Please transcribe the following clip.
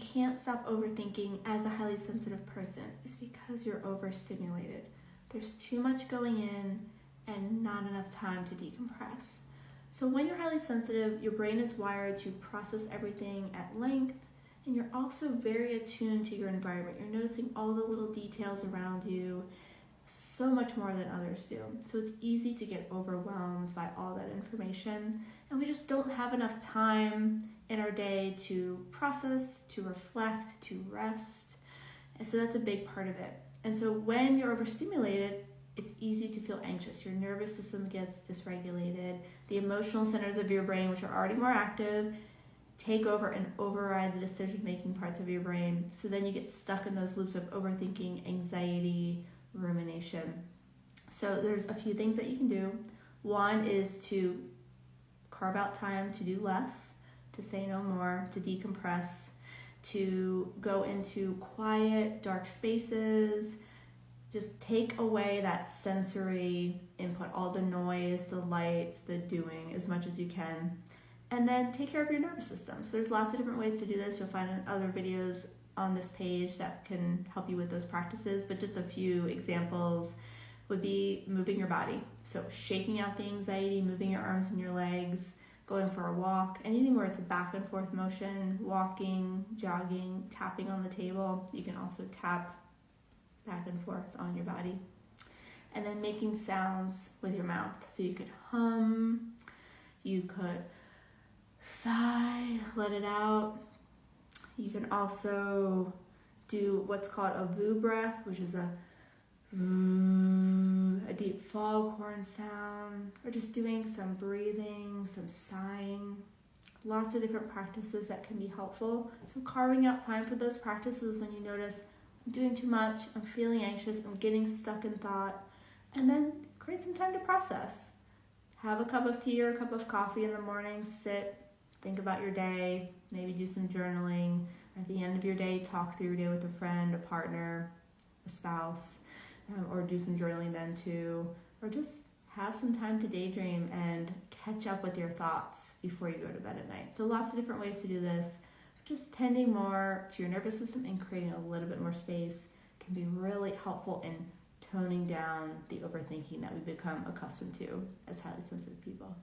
can't stop overthinking as a highly sensitive person is because you're overstimulated. There's too much going in and not enough time to decompress. So when you're highly sensitive, your brain is wired to process everything at length, and you're also very attuned to your environment. You're noticing all the little details around you so much more than others do. So it's easy to get overwhelmed by all that information, and we just don't have enough time in our day to process, to reflect, to rest. And so that's a big part of it. And so when you're overstimulated, it's easy to feel anxious. Your nervous system gets dysregulated. The emotional centers of your brain, which are already more active, take over and override the decision-making parts of your brain. So then you get stuck in those loops of overthinking, anxiety, rumination. So there's a few things that you can do. One is to carve out time to do less, to say no more, to decompress, to go into quiet, dark spaces. Just take away that sensory input, all the noise, the lights, the doing, as much as you can. And then take care of your nervous system. So there's lots of different ways to do this. You'll find other videos on this page that can help you with those practices, but just a few examples would be moving your body. So shaking out the anxiety, moving your arms and your legs, going for a walk, anything where it's a back and forth motion, walking, jogging, tapping on the table. You can also tap back and forth on your body. And then making sounds with your mouth. So you could hum, you could sigh, let it out. You can also do what's called a VU breath, which is a deep foghorn sound, or just doing some breathing, some sighing. Lots of different practices that can be helpful. So carving out time for those practices when you notice I'm doing too much, I'm feeling anxious, I'm getting stuck in thought, and then create some time to process. Have a cup of tea or a cup of coffee in the morning, sit, think about your day, maybe do some journaling. At the end of your day, talk through your day with a friend, a partner, a spouse, or do some journaling then too, or just have some time to daydream and catch up with your thoughts before you go to bed at night. So lots of different ways to do this. Just tending more to your nervous system and creating a little bit more space can be really helpful in toning down the overthinking that we become accustomed to as highly sensitive people.